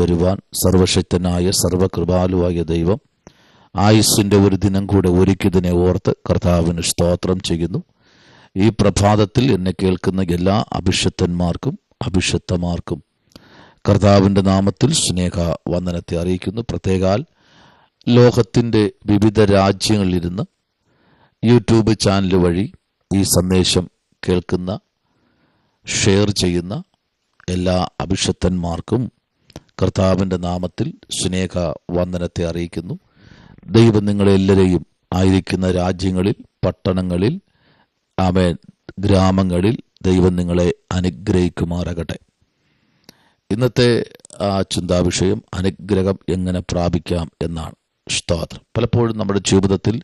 വരുവാൻ സർവശക്തനായ സർവകൃപാലുവായ ദൈവം ആയുസ്സിൻ്റെ ഒരു ദിനം കൂടെ ഒരുക്കിയതിനെ ഓർത്ത് കർത്താവിന് സ്തോത്രം ചെയ്യുന്നു. ഈ പ്രഭാതത്തിൽ എന്നെ കേൾക്കുന്ന എല്ലാ അഭിഷക്തന്മാർക്കും അഭിഷക്തമാർക്കും കർത്താവിൻ്റെ നാമത്തിൽ സ്നേഹ വന്ദനത്തെ അറിയിക്കുന്നു. പ്രത്യേകാൽ ലോകത്തിൻ്റെ വിവിധ രാജ്യങ്ങളിലിരുന്ന് യൂട്യൂബ് ചാനൽ വഴി ഈ സന്ദേശം കേൾക്കുന്ന ഷെയർ ചെയ്യുന്ന എല്ലാ അഭിഷക്തന്മാർക്കും കർത്താവിൻ്റെ നാമത്തിൽ സ്നേഹ വന്ദനത്തെ അറിയിക്കുന്നു. ദൈവം നിങ്ങളെല്ലാവരെയും ആയിരിക്കുന്ന രാജ്യങ്ങളിൽ, പട്ടണങ്ങളിൽ, ആമേൻ, ഗ്രാമങ്ങളിൽ ദൈവം നിങ്ങളെ അനുഗ്രഹിക്കുമാറാകട്ടെ. ഇന്നത്തെ ചിന്താവിഷയം അനുഗ്രഹം എങ്ങനെ പ്രാപിക്കാം എന്നാണ്. സ്തോത്രം. പലപ്പോഴും നമ്മുടെ ജീവിതത്തിൽ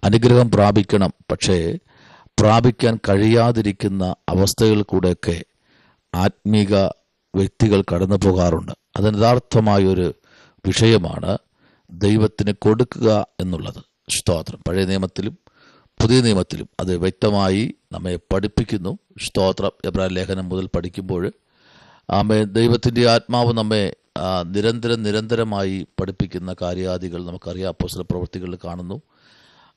അനുഗ്രഹം പ്രാപിക്കണം, പക്ഷേ പ്രാപിക്കാൻ കഴിയാതിരിക്കുന്ന അവസ്ഥകൾ കൂടെയൊക്കെ ആത്മീക വ്യക്തികൾ കടന്നു പോകാറുണ്ട്. അതിന് യഥാർത്ഥമായൊരു വിഷയമാണ് ദൈവത്തിന് കൊടുക്കുക എന്നുള്ളത്. സ്തോത്രം. പഴയ നിയമത്തിലും പുതിയ നിയമത്തിലും അത് വ്യക്തമായി നമ്മെ പഠിപ്പിക്കുന്നു. സ്തോത്രം. എബ്രായ ലേഖനം മുതൽ പഠിക്കുമ്പോൾ ദൈവത്തിൻ്റെ ആത്മാവ് നമ്മെ നിരന്തരമായി പഠിപ്പിക്കുന്ന കാര്യാദികൾ നമുക്കറിയാം. അപ്പോസ്തല പ്രവൃത്തികളിൽ കാണുന്നു.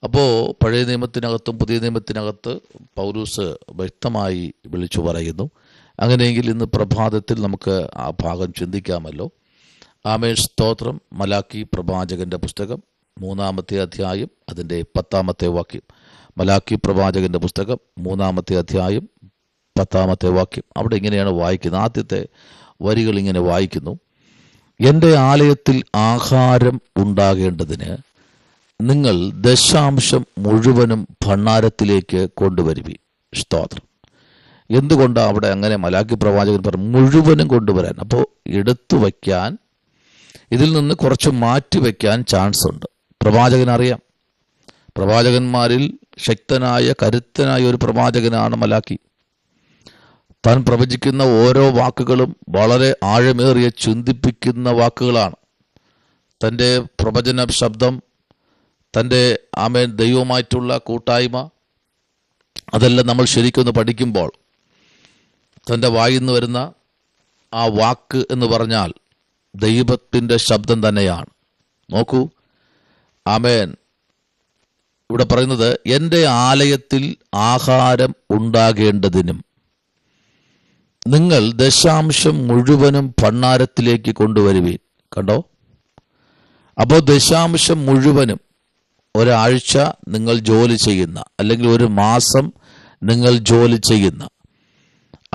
അപ്പോൾ പഴയ നിയമത്തിനകത്തും പുതിയ നിയമത്തിനകത്ത് പൗലൂസ് വ്യക്തമായി വിളിച്ചു പറയുന്നു. അങ്ങനെയെങ്കിൽ ഇന്ന് പ്രഭാതത്തിൽ നമുക്ക് ആ ഭാഗം ചിന്തിക്കാമല്ലോ. ആമേൻ. സ്തോത്രം. മലാക്കി പ്രവാചകന്റെ പുസ്തകം 3-ാമത്തെ അധ്യായം അതിൻ്റെ 10-ാമത്തെ വാക്യം. മലാക്കി പ്രവാചകന്റെ പുസ്തകം 3-ാമത്തെ അധ്യായം 10-ാമത്തെ വാക്യം. അവിടെ ഇങ്ങനെയാണ് വായിക്കുന്നത്. ആദ്യത്തെ വരികൾ ഇങ്ങനെ വായിക്കുന്നു: എൻ്റെ ആലയത്തിൽ ആഹാരം ഉണ്ടാകേണ്ടതിന് നിങ്ങൾ ദശാംശം മുഴുവനും ഭണ്ഡാരത്തിലേക്ക് കൊണ്ടുവരുവീൻ. സ്തോത്രം. എന്തുകൊണ്ടാണ് അവിടെ അങ്ങനെ മലാക്കി പ്രവാചകൻ പറഞ്ഞു മുഴുവനും കൊണ്ടുവരാൻ? അപ്പോൾ എടുത്തു വയ്ക്കാൻ, ഇതിൽ നിന്ന് കുറച്ച് മാറ്റി വയ്ക്കാൻ ചാൻസ് ഉണ്ട്. പ്രവാചകനറിയാം. പ്രവാചകന്മാരിൽ ശക്തനായ കരുത്തനായ ഒരു പ്രവാചകനാണ് മലാക്കി. താൻ പ്രവചിക്കുന്ന ഓരോ വാക്കുകളും വളരെ ആഴമേറിയ ചിന്തിപ്പിക്കുന്ന വാക്കുകളാണ്. തൻ്റെ പ്രവചന ശബ്ദം, തൻ്റെ ആമേൻ ദൈവമായിട്ടുള്ള കൂട്ടായ്മ, അതെല്ലാം നമ്മൾ ശരിക്കൊന്ന് പഠിക്കുമ്പോൾ തൻ്റെ വായിൽ നിന്ന് വരുന്ന ആ വാക്ക് എന്ന് പറഞ്ഞാൽ ദൈവത്തിൻ്റെ ശബ്ദം തന്നെയാണ്. നോക്കൂ, ആമേൻ. ഇവിടെ പറയുന്നത് എൻ്റെ ആലയത്തിൽ ആഹാരം ഉണ്ടാകേണ്ടതിനും നിങ്ങൾ ദശാംശം മുഴുവനും ഭണ്ഡാരത്തിലേക്ക് കൊണ്ടുവരുവീൻ. കണ്ടോ? അപ്പോൾ ദശാംശം മുഴുവനും ഒരാഴ്ച നിങ്ങൾ ജോലി ചെയ്യുന്ന, അല്ലെങ്കിൽ ഒരു മാസം നിങ്ങൾ ജോലി ചെയ്യുന്ന,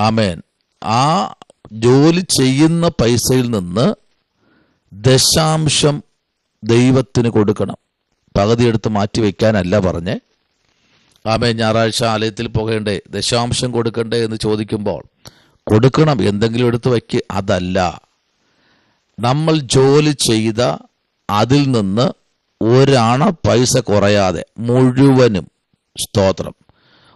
ആമേൻ, ആ ജോലി ചെയ്യുന്ന പൈസയിൽ നിന്ന് ദശാംശം ദൈവത്തിന് കൊടുക്കണം. പകുതി എടുത്ത് മാറ്റി വയ്ക്കാനല്ല പറഞ്ഞേ. ആമേൻ. ഞായറാഴ്ച ആലയത്തിൽ പോകേണ്ടേ, ദശാംശം കൊടുക്കണ്ടേ എന്ന് ചോദിക്കുമ്പോൾ കൊടുക്കണം, എന്തെങ്കിലും എടുത്ത് വയ്ക്ക്. അതല്ല, നമ്മൾ ജോലി ചെയ്ത അതിൽ നിന്ന് ഒരണ പൈസ കുറയാതെ മുഴുവനും. സ്തോത്രം.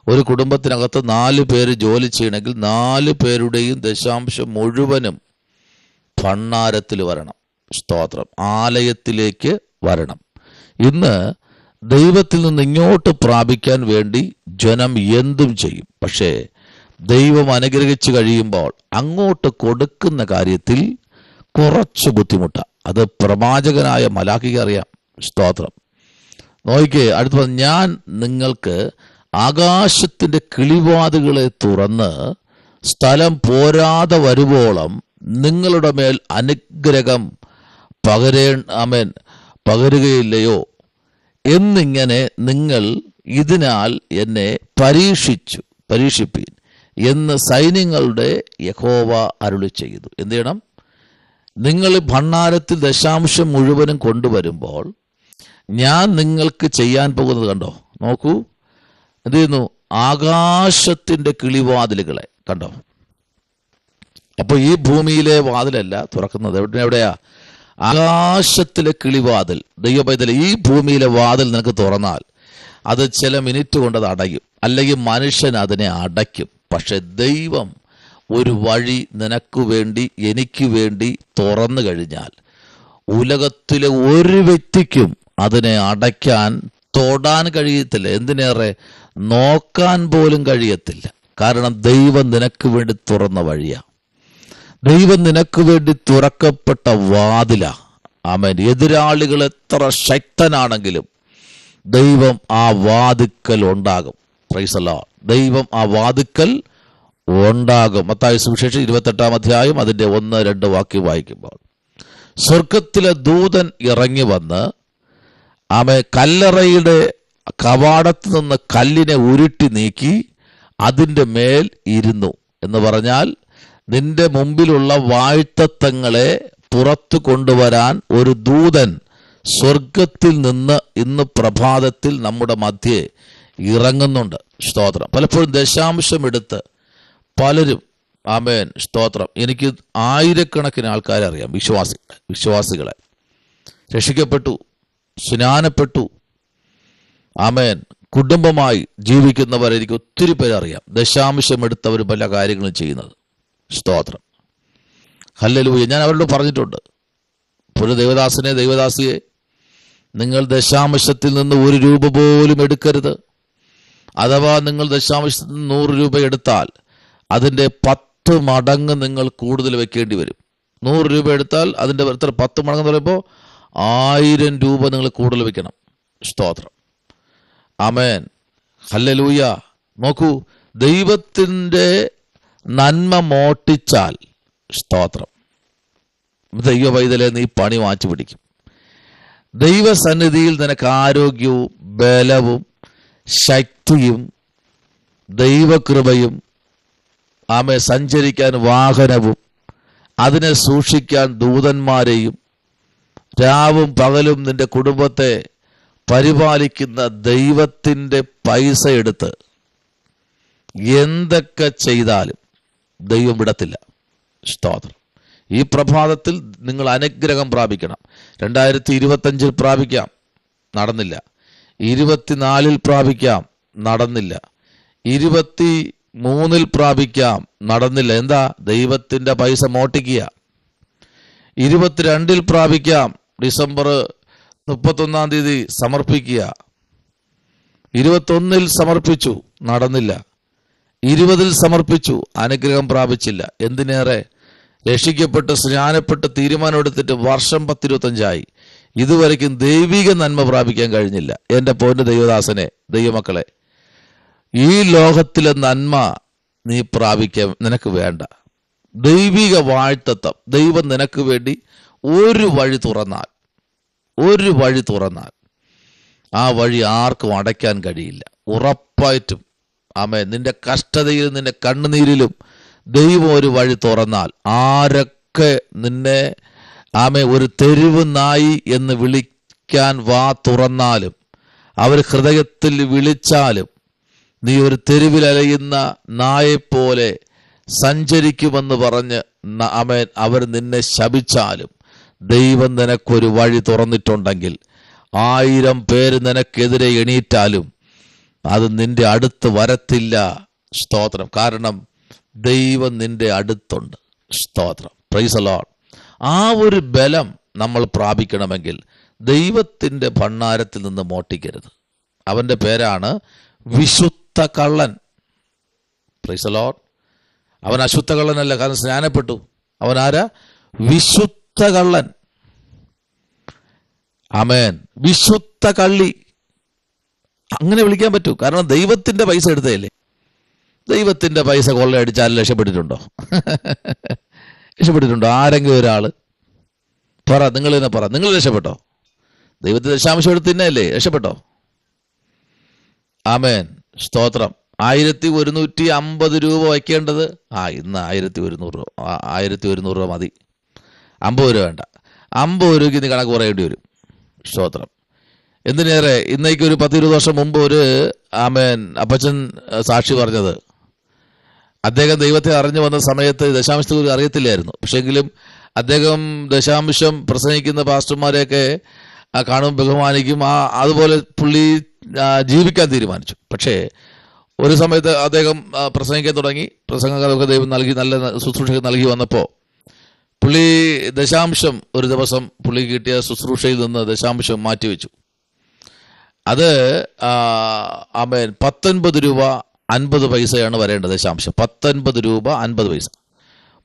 ഒരു കുടുംബത്തിനകത്ത് 4 പേര് ജോലി ചെയ്യണമെങ്കിൽ 4 പേരുടെയും ദശാംശം മുഴുവനും ഭണ്ഡാരത്തിൽ വരണം. സ്തോത്രം. ആലയത്തിലേക്ക് വരണം. ഇന്ന് ദൈവത്തിൽ നിന്ന് ഇങ്ങോട്ട് പ്രാപിക്കാൻ വേണ്ടി ജനം എന്തും ചെയ്യും. പക്ഷേ ദൈവം അനുഗ്രഹിച്ചു കഴിയുമ്പോൾ അങ്ങോട്ട് കൊടുക്കുന്ന കാര്യത്തിൽ കുറച്ച് ബുദ്ധിമുട്ടാണ്. അത് പ്രവാചകനായ മലാക്കിക്ക് അറിയാം. സ്തോത്രം. നോക്കിക്കേ, അടുത്ത് ഞാൻ നിങ്ങൾക്ക് ആകാശത്തിൻ്റെ കിളിവാതുകളെ തുറന്ന് സ്ഥലം പോരാതെ വരുവോളം നിങ്ങളുടെ മേൽ അനുഗ്രഹം പകരുകയില്ലയോ എന്നിങ്ങനെ നിങ്ങൾ ഇതിനാൽ എന്നെ പരീക്ഷിപ്പീൻ എന്ന് സൈന്യങ്ങളുടെ യഹോവ അരുളി ചെയ്തു. എന്ത് ചെയ്യണം? നിങ്ങൾ ഭണ്ഡാരത്തിൽ ദശാംശം മുഴുവനും കൊണ്ടുവരുമ്പോൾ ഞാൻ നിങ്ങൾക്ക് ചെയ്യാൻ പോകുന്നത് കണ്ടോ? നോക്കൂ, എന്ത് ചെയ്യുന്നു? ആകാശത്തിൻ്റെ കിളിവാതിലുകളെ കണ്ടോ? അപ്പോൾ ഈ ഭൂമിയിലെ വാതിലല്ല തുറക്കുന്നത്. എവിടെയാ? ആകാശത്തിലെ കിളിവാതിൽ. ദൈവപൈതൽ, ഈ ഭൂമിയിലെ വാതിൽ നിനക്ക് തുറന്നാൽ അത് ചില മിനിറ്റ് കൊണ്ട് അത് അടയും, അല്ലെങ്കിൽ മനുഷ്യൻ അതിനെ അടയ്ക്കും. പക്ഷെ ദൈവം ഒരു വഴി നിനക്ക് വേണ്ടി, എനിക്ക് വേണ്ടി തുറന്നു കഴിഞ്ഞാൽ ഉലകത്തിലെ ഒരു വ്യക്തിക്കും അതിനെ അടയ്ക്കാൻ, തൊടാൻ കഴിയത്തില്ല. എന്തിനേറെ നോക്കാൻ പോലും കഴിയത്തില്ല. കാരണം ദൈവം നിനക്ക് വേണ്ടി തുറന്ന വഴിയാണ്. ദൈവം നിനക്ക് വേണ്ടി തുറക്കപ്പെട്ട വാതില. ആമേൻ. എതിരാളികൾ എത്ര ശക്തനാണെങ്കിലും ദൈവം ആ വാതിക്കൽ ഉണ്ടാകും. Praise the Lord. ദൈവം ആ വാതിക്കൽ ഉണ്ടാകും. മത്തായി സുവിശേഷം 28-ാം അധ്യായം അതിൻ്റെ 1-2 വാക്യം വായിക്കുമ്പോൾ, സ്വർഗത്തിലെ ദൂതൻ ഇറങ്ങി വന്ന് കല്ലറയുടെ കവാടത്ത് നിന്ന് കല്ലിനെ ഉരുട്ടി നീക്കി അതിൻ്റെ മേൽ ഇരുന്നു എന്ന് പറഞ്ഞാൽ, നിന്റെ മുമ്പിലുള്ള വാഴ്ത്തത്വങ്ങളെ പുറത്തു കൊണ്ടുവരാൻ ഒരു ദൂതൻ സ്വർഗത്തിൽ നിന്ന് ഇന്ന് പ്രഭാതത്തിൽ നമ്മുടെ മധ്യേ ഇറങ്ങുന്നുണ്ട്. സ്തോത്രം. പലപ്പോഴും ദശാംശം എടുത്ത് പലരും, ആമേൻ, സ്തോത്രം, എനിക്ക് ആയിരക്കണക്കിന് ആൾക്കാരെ അറിയാം, വിശ്വാസികളെ രക്ഷിക്കപ്പെട്ടു, സ്നാനപ്പെട്ടു, ആമേൻ, കുടുംബമായി ജീവിക്കുന്നവരെ എനിക്ക് ഒത്തിരി പേരറിയാം. ദശാംശം എടുത്തവർ പല കാര്യങ്ങളും ചെയ്യുന്നത്. സ്തോത്രം. ഹല്ലേലൂയ. ഞാൻ അവരോട് പറഞ്ഞിട്ടുണ്ട്, ഒരു ദൈവദാസിയെ നിങ്ങൾ ദശാംശത്തിൽ നിന്ന് 1 രൂപ പോലും എടുക്കരുത്. അഥവാ നിങ്ങൾ ദശാംശത്തിൽ നിന്ന് 100 രൂപ എടുത്താൽ അതിൻ്റെ 10 മടങ്ങ് നിങ്ങൾ കൂടുതൽ വെക്കേണ്ടി വരും. 100 രൂപ എടുത്താൽ അതിൻ്റെ എത്ര 10 മടങ്ങ് എന്ന് പറയുമ്പോൾ 1000 രൂപ നിങ്ങൾ കൂടുതൽ വെക്കണം. സ്തോത്രം. ആമേൻ. ഹല്ലേലൂയ. നോക്കൂ, ദൈവത്തിൻ്റെ നന്മ മോഷ്ടിച്ചാൽ, സ്തോത്രം, ദൈവ പൈതലെ നീ പണി മാറ്റി പിടിക്കും. ദൈവസന്നിധിയിൽ നിനക്ക് ആരോഗ്യവും ബലവും ശക്തിയും ദൈവകൃപയും, സഞ്ചരിക്കാൻ വാഹനവും അതിനെ സൂക്ഷിക്കാൻ ദൂതന്മാരെയും രാവും പകലും നിന്റെ കുടുംബത്തെ പരിപാലിക്കുന്ന ദൈവത്തിൻ്റെ പൈസ എടുത്ത് എന്തൊക്കെ ചെയ്താലും ദൈവം വിടത്തില്ല. സ്തോത്രം. ഈ പ്രഭാതത്തിൽ നിങ്ങൾ അനുഗ്രഹം പ്രാപിക്കണം. 2025 പ്രാപിക്കാം, നടന്നില്ല. 24 പ്രാപിക്കാം, നടന്നില്ല. 23 പ്രാപിക്കാം, നടന്നില്ല. എന്താ? ദൈവത്തിൻ്റെ പൈസ മോട്ടിക്കുക. 22 പ്രാപിക്കാം, ഡിസംബർ 31-ാം തീയതി സമർപ്പിക്കുക. 21 സമർപ്പിച്ചു, നടന്നില്ല. 20 സമർപ്പിച്ചു, അനുഗ്രഹം പ്രാപിച്ചില്ല. എന്തിനേറെ, രക്ഷിക്കപ്പെട്ട് സ്നാനപ്പെട്ട് തീരുമാനമെടുത്തിട്ട് വർഷം 10-25 ഇതുവരെയ്ക്കും ദൈവിക നന്മ പ്രാപിക്കാൻ കഴിഞ്ഞില്ല. എൻ്റെ പൊന്നു ദൈവദാസനെ, ദൈവമക്കളെ, ഈ ലോകത്തിലെ നന്മ നീ പ്രാപിക്കാൻ നിനക്ക് വേണ്ട. ദൈവിക വാഴ്ത്തത്വം ദൈവം നിനക്ക് വേണ്ടി ഒരു വഴി തുറന്നാൽ ആ വഴി ആർക്കും അടയ്ക്കാൻ കഴിയില്ല. ഉറപ്പായിട്ടും. ആമേൻ. നിന്റെ കഷ്ടതയിലും നിന്റെ കണ്ണുനീരിലും ദൈവം ഒരു വഴി തുറന്നാൽ, ആരൊക്കെ നിന്നെ ഒരു തെരുവ് നായി എന്ന് വിളിക്കാൻ വാ തുറന്നാലും, അവർ ഹൃദയത്തിൽ വിളിച്ചാലും, നീ ഒരു തെരുവിൽ അലയുന്ന നായെപ്പോലെ സഞ്ചരിക്കുമെന്ന് പറഞ്ഞ് അവർ നിന്നെ ശപിച്ചാലും, ദൈവം നിനക്കൊരു വഴി തുറന്നിട്ടുണ്ടെങ്കിൽ 1000 പേര് നിനക്കെതിരെ എണീറ്റാലും അത് നിന്റെ അടുത്ത് വരത്തില്ല. സ്തോത്രം. കാരണം ദൈവം നിന്റെ അടുത്തുണ്ട്. സ്തോത്രം. Praise the Lord. ആ ഒരു ബലം നമ്മൾ പ്രാപിക്കണമെങ്കിൽ ദൈവത്തിൻ്റെ ഭണ്ഡാരത്തിൽ നിന്ന് മോഷ്ടിക്കരുത്. അവൻ്റെ പേരാണ് വിശുദ്ധ കള്ളൻ. Praise the Lord. അവൻ അശുദ്ധ കള്ളനല്ല, കാരണം സ്നാനപ്പെട്ടു. അവൻ ആരാ? വിശുദ്ധ കള്ളൻ. ആമേൻ. വിശുദ്ധ കള്ളി. അങ്ങനെ വിളിക്കാൻ പറ്റൂ. കാരണം ദൈവത്തിൻ്റെ പൈസ എടുത്തതല്ലേ. ദൈവത്തിൻ്റെ പൈസ കൊള്ളയടിച്ചാൽ രക്ഷപ്പെട്ടിട്ടുണ്ടോ? രക്ഷപ്പെട്ടിട്ടുണ്ടോ? ആരെങ്കിലും ഒരാൾ പറ. നിങ്ങൾ തന്നെ പറ. നിങ്ങൾ രക്ഷപ്പെട്ടോ? ദൈവത്തിന് ദശാംശം എടുത്ത് തിന്നല്ലേ രക്ഷപ്പെട്ടോ? ആമേൻ. സ്തോത്രം. 1150 രൂപ വയ്ക്കേണ്ടത് ഇന്ന് 1100 രൂപ മതി. 50 രൂപ വേണ്ട. 50 രൂപയ്ക്ക് ഇന്ന് കണക്ക് പറയേണ്ടി വരും. സ്തോത്രം. എന്തിനേറെ, ഇന്നേക്ക് ഒരു 10-20 വർഷം മുമ്പ് ഒരു അപ്പച്ചൻ സാക്ഷി പറഞ്ഞത്, അദ്ദേഹം ദൈവത്തെ അറിഞ്ഞു വന്ന സമയത്ത് ദശാംശത്തെക്കുറിച്ച് അറിയത്തില്ലായിരുന്നു. പക്ഷെങ്കിലും അദ്ദേഹം ദശാംശം പ്രസംഗിക്കുന്ന പാസ്റ്റർമാരെയൊക്കെ കാണും, ബഹുമാനിക്കും. അതുപോലെ പുള്ളി ജീവിക്കാൻ തീരുമാനിച്ചു. പക്ഷേ ഒരു സമയത്ത് അദ്ദേഹം പ്രസംഗിക്കാൻ തുടങ്ങി. പ്രസംഗങ്ങളൊക്കെ ദൈവം നൽകി, നല്ല ശുശ്രൂഷ നൽകി വന്നപ്പോൾ പുള്ളി ദശാംശം ഒരു ദിവസം പുള്ളി കിട്ടിയ ശുശ്രൂഷയിൽ നിന്ന് ദശാംശം മാറ്റിവെച്ചു. അത് 19 രൂപ 50 പൈസയാണ് വരേണ്ടത്. ദശാംശം 19 രൂപ 50 പൈസ.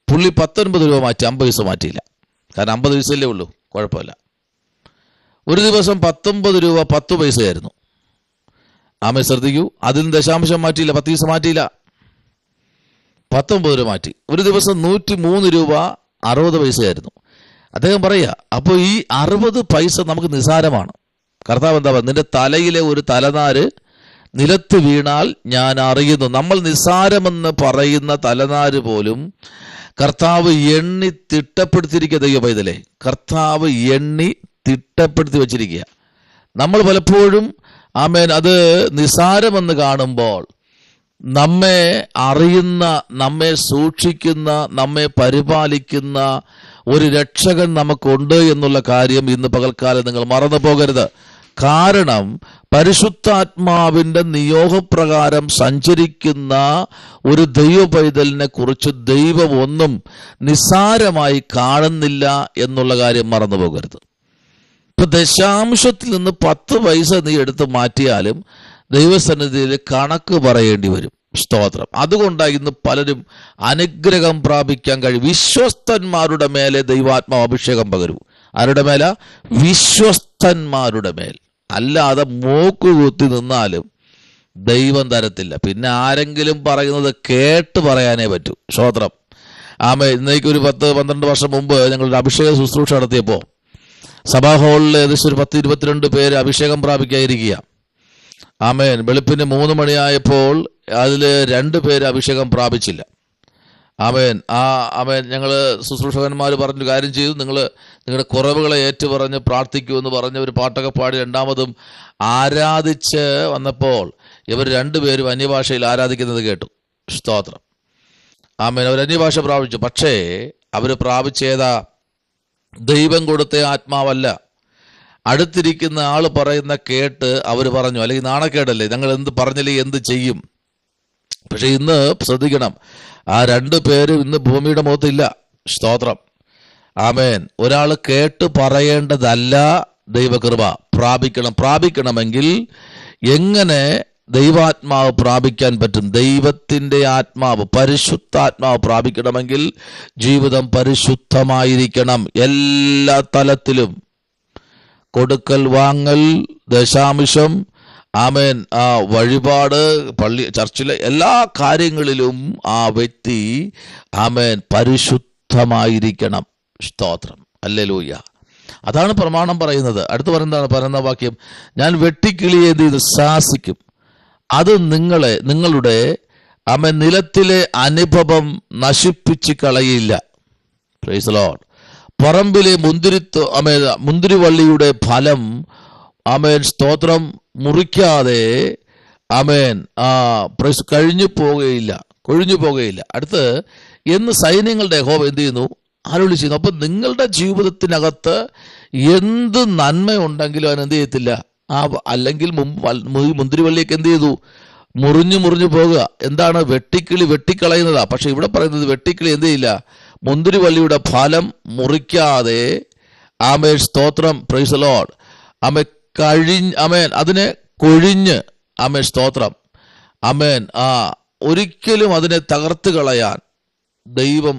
പുള്ളി 19 രൂപ മാറ്റി, 50 പൈസ മാറ്റിയില്ല. കാരണം 50 പൈസയല്ലേ ഉള്ളൂ, കുഴപ്പമില്ല. ഒരു ദിവസം 19 രൂപ 10 പൈസയായിരുന്നു. ആമേ, ശ്രദ്ധിക്കൂ, അതിന് ദശാംശം മാറ്റിയില്ല, 10 പൈസ മാറ്റിയില്ല, 19 രൂപ മാറ്റി. ഒരു ദിവസം 103 രൂപ 60 പൈസയായിരുന്നു. അദ്ദേഹം പറയുക, അപ്പോൾ ഈ 60 പൈസ നമുക്ക് നിസാരമാണ്. കർത്താവ് എന്താ പറയുക? നിന്റെ തലയിലെ ഒരു തലനാര് നിലത്ത് വീണാൽ ഞാൻ അറിയുന്നു. നമ്മൾ നിസാരമെന്ന് പറയുന്ന തലനാര് പോലും കർത്താവ് എണ്ണി തിട്ടപ്പെടുത്തിയിരിക്കുക. ദൈവ പൈതലേ, കർത്താവ് എണ്ണി തിട്ടപ്പെടുത്തി വച്ചിരിക്കുക. നമ്മൾ പലപ്പോഴും ആമേൻ അത് നിസാരമെന്ന് കാണുമ്പോൾ നമ്മെ അറിയുന്ന, നമ്മെ സൂക്ഷിക്കുന്ന, നമ്മെ പരിപാലിക്കുന്ന ഒരു രക്ഷകൻ നമുക്കുണ്ട് എന്നുള്ള കാര്യം ഇന്ന് പകൽക്കാലം നിങ്ങൾ മറന്നു പോകരുത്. കാരണം പരിശുദ്ധാത്മാവിന്റെ നിയോഗപ്രകാരം സഞ്ചരിക്കുന്ന ഒരു ദൈവ പൈതലിനെ കുറിച്ച് ദൈവം ഒന്നും നിസ്സാരമായി കാണുന്നില്ല എന്നുള്ള കാര്യം മറന്നു പോകരുത്. ഇപ്പൊ ദശാംശത്തിൽ നിന്ന് 10 പൈസ നീ എടുത്ത് മാറ്റിയാലും ദൈവസന്നിധിയിൽ കണക്ക് പറയേണ്ടി വരും. സ്തോത്രം. അതുകൊണ്ടാണ് ഇന്ന് പലരും അനുഗ്രഹം പ്രാപിക്കാൻ കഴിയും. വിശ്വസ്തന്മാരുടെ മേലെ ദൈവാത്മാവ് അഭിഷേകം പകരൂ. ആരുടെ മേല? വിശ്വസ്തന്മാരുടെ മേൽ. അല്ലാതെ മൂക്കുകുത്തി നിന്നാലും ദൈവം തരത്തില്ല. പിന്നെ ആരെങ്കിലും പറയുന്നത് കേട്ട് പറയാനേ പറ്റൂ. സ്തോത്രം. ആമേ, ഇന്നേക്ക് ഒരു 10-12 വർഷം മുമ്പ് ഞങ്ങളൊരു അഭിഷേക ശുശ്രൂഷ നടത്തിയപ്പോൾ സഭാ ഹാളിൽ ഏകദേശം ഒരു 10-22 പേര് അഭിഷേകം പ്രാപിക്കാതിരിക്കുക. ആമേൻ. വെളുപ്പിന് 3 മണിയായപ്പോൾ അതിൽ 2 പേര് അഭിഷേകം പ്രാപിച്ചില്ല. ആമേൻ. ആമേൻ. ഞങ്ങൾ ശുശ്രൂഷകന്മാർ പറഞ്ഞു, കാര്യം ചെയ്തു, നിങ്ങളുടെ കുറവുകളെ ഏറ്റുപറഞ്ഞ് പ്രാർത്ഥിക്കൂ എന്ന് പറഞ്ഞ് ഒരു പാട്ടൊക്കെ പാടി രണ്ടാമതും ആരാധിച്ച് വന്നപ്പോൾ ഇവർ 2 പേരും അന്യഭാഷയിൽ ആരാധിക്കുന്നത് കേട്ടു. സ്തോത്രം. ആമേൻ. അവർ അന്യഭാഷ പ്രാപിച്ചു. പക്ഷേ അവർ പ്രാപിച്ചേതാ? ദൈവം കൊടുത്ത ആത്മാവല്ല. അടുത്തിരിക്കുന്ന ആൾ പറയുന്ന കേട്ട് അവർ പറഞ്ഞു, അല്ലെങ്കിൽ നാണക്കേടല്ലേ, ഞങ്ങൾ എന്ത് പറഞ്ഞില്ലേ എന്ത് ചെയ്യും. പക്ഷെ ഇന്ന് ശ്രദ്ധിക്കണം, ആ 2 പേരും ഇന്ന് ഭൂമിയുടെ മുഖത്തില്ല. സ്തോത്രം. ആമേൻ. ഒരാൾ കേട്ട് പറയേണ്ടതല്ല ദൈവകൃപ. പ്രാപിക്കണമെങ്കിൽ എങ്ങനെ ദൈവാത്മാവ് പ്രാപിക്കാൻ പറ്റും? ദൈവത്തിൻ്റെ ആത്മാവ്, പരിശുദ്ധാത്മാവ് പ്രാപിക്കണമെങ്കിൽ ജീവിതം പരിശുദ്ധമായിരിക്കണം. എല്ലാ തലത്തിലും കൊടുക്കൽ വാങ്ങൽ, ദശാംശം, ആമേൻ, വഴിപാട്, പള്ളി, ചർച്ചിലെ എല്ലാ കാര്യങ്ങളിലും ആ വ്യക്തി ആമേൻ പരിശുദ്ധമായിരിക്കണം. സ്തോത്രം. ഹല്ലേലൂയ. അതാണ് പ്രമാണം പറയുന്നത്. അടുത്ത് പറയുന്ന വാക്യം, ഞാൻ വെട്ടിക്കിളിയെ എന്ത് ചെയ്തു? ശാസിക്കും. അത് നിങ്ങളുടെ ആമേൻ നിലത്തിലെ അനുഭവം നശിപ്പിച്ച് കളയില്ല. Praise the Lord. പറമ്പിലെ മുന്തിരിവള്ളിയുടെ ഫലം ആമേൻ സ്തോത്രം മുറിക്കാതെ ആമേൻ കൊഴിഞ്ഞു പോകുകയില്ല. അടുത്ത് എന്ന് സൈന്യങ്ങളുടെ യഹോവ എന്ത് ചെയ്യുന്നു? അരുളി ചെയ്യുന്നു. അപ്പൊ നിങ്ങളുടെ ജീവിതത്തിനകത്ത് എന്ത് നന്മയുണ്ടെങ്കിലും അതിനെന്ത് ചെയ്യത്തില്ല. അല്ലെങ്കിൽ മുന്തിരിവള്ളിയൊക്കെ എന്ത് ചെയ്തു? മുറിഞ്ഞു പോകുക. എന്താണ്? വെട്ടിക്കിളി വെട്ടിക്കളയുന്നതാ. പക്ഷെ ഇവിടെ പറയുന്നത് വെട്ടിക്കിളി എന്ത് ചെയ്യില്ല? മുന്തിരിവള്ളിയുടെ ഫലം മുറിക്കാതെ ആമേൻ സ്തോത്രം. Praise the Lord. ആമേൻ അതിനെ കൊഴിഞ്ഞ് ആമേൻ സ്തോത്രം. ആമേൻ ഒരിക്കലും അതിനെ തകർത്ത് കളയാൻ ദൈവം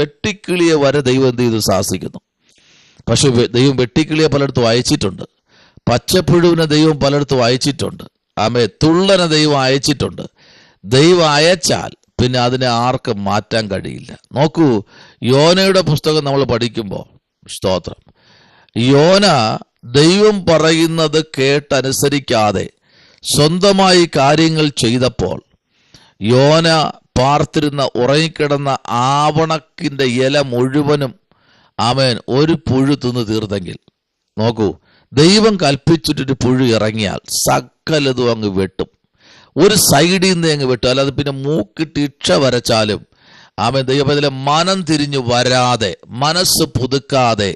വെട്ടിക്കിളിയെ വരെ ദൈവം എന്ത് ചെയ്തു? ശാസിക്കുന്നു. പക്ഷെ ദൈവം വെട്ടിക്കിളിയെ പലയിടത്തും അയച്ചിട്ടുണ്ട്. പച്ചപ്പുഴുവിനെ ദൈവം പലയിടത്തും അയച്ചിട്ടുണ്ട്. ആമേൻ. തുള്ളനെ ദൈവം അയച്ചിട്ടുണ്ട്. ദൈവം അയച്ചാൽ പിന്നെ അതിനെ ആർക്കും മാറ്റാൻ കഴിയില്ല. നോക്കൂ, യോനയുടെ പുസ്തകം നമ്മൾ പഠിക്കുമ്പോൾ സ്തോത്രം, യോന ദൈവം പറയുന്നത് കേട്ടനുസരിക്കാതെ സ്വന്തമായി കാര്യങ്ങൾ ചെയ്തപ്പോൾ യോന പാർത്തിരുന്ന ഉറങ്ങിക്കിടന്ന ആവണക്കിന്റെ ഇല മുഴുവനും ആമേൻ ഒരു പുഴു തിന്ന് തീർന്നെങ്കിൽ, നോക്കൂ, ദൈവം കൽപ്പിച്ചിട്ടൊരു പുഴു ഇറങ്ങിയാൽ സകലതും അങ്ങ് വെട്ടും. ഒരു സൈഡിൽ നിന്ന് അങ്ങ് വെട്ടും. അല്ലാതെ പിന്നെ മൂക്കിട്ട് ഇക്ഷ വരച്ചാലും ആമേൻ ദൈവത്തിലെ മനം തിരിഞ്ഞു വരാതെ, മനസ്സ് പുതുക്കാതെ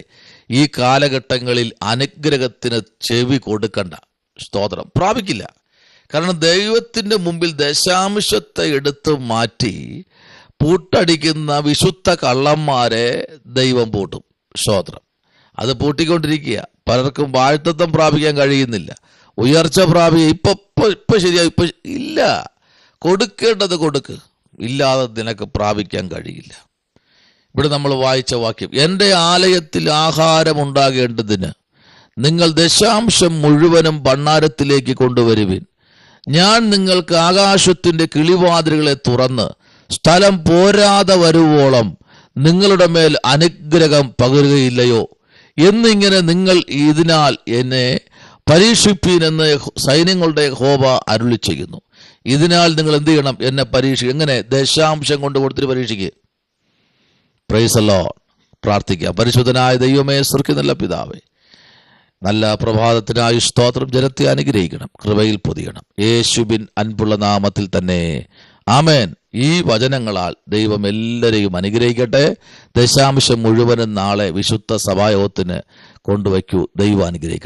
ഈ കാലഘട്ടങ്ങളിൽ അനുഗ്രഹത്തിന് ചെവി കൊടുക്കണ്ട. സ്തോത്രം. പ്രാപിക്കില്ല. കാരണം ദൈവത്തിന്റെ മുമ്പിൽ ദശാംശത്തെ എടുത്ത് മാറ്റി പൂട്ടടിക്കുന്ന വിശുദ്ധ കള്ളന്മാരെ ദൈവം പൂട്ടും. സ്തോത്രം. അത് പൂട്ടിക്കൊണ്ടിരിക്കുക. പലർക്കും വാഴ്ത്തത്വം പ്രാപിക്കാൻ കഴിയുന്നില്ല. ഉയർച്ച ഇപ്പൊ ശരിയാ, ഇപ്പൊ ഇല്ല. കൊടുക്കേണ്ടത് കൊടുക്ക്. ഇല്ലാതെ നിനക്ക് പ്രാപിക്കാൻ കഴിയില്ല. ഇവിടെ നമ്മൾ വായിച്ച വാക്യം, എൻ്റെ ആലയത്തിൽ ആഹാരം ഉണ്ടാകേണ്ടതിന് നിങ്ങൾ ദശാംശം മുഴുവനും ഭണ്ഡാരത്തിലേക്ക് കൊണ്ടുവരുവിൻ. ഞാൻ നിങ്ങൾക്ക് ആകാശത്തിന്റെ കിളിവാതിലുകളെ തുറന്ന് സ്ഥലം പോരാതെ വരുവോളം നിങ്ങളുടെ മേൽ അനുഗ്രഹം പകരുകയില്ലയോ എന്നിങ്ങനെ നിങ്ങൾ ഇതിനാൽ എന്നെ പരീക്ഷിപ്പീൻ എന്ന് സൈന്യങ്ങളുടെ യഹോവ അരുളി ചെയ്യുന്നു. ഇതിനാൽ നിങ്ങൾ എന്ത് ചെയ്യണം? എന്നെ പരീക്ഷിക്കുക. എങ്ങനെ? ദശാംശം കൊണ്ട് കൊടുത്തിട്ട് പരീക്ഷിക്കുക. Praise the Lord. പ്രാർത്ഥിക്കാം. പരിശുദ്ധനായ ദൈവമേ, സ്വർഗ്ഗത്തിൽ നല്ല പിതാവേ, നല്ല പ്രഭാതത്തിനായി സ്തോത്രം. ജനത്തെ അനുഗ്രഹിക്കണം, കൃപയിൽ പൊതിയണം. യേശുവിൻ അൻപുള്ള നാമത്തിൽ തന്നെ ആമേൻ. ഈ വചനങ്ങളാൽ ദൈവം എല്ലാവരെയും അനുഗ്രഹിക്കട്ടെ. ദശാംശം മുഴുവനും നാളെ വിശുദ്ധ സഭായോഗത്തിന് കൊണ്ടുവയ്ക്കൂ. ദൈവം അനുഗ്രഹിക്കട്ടെ.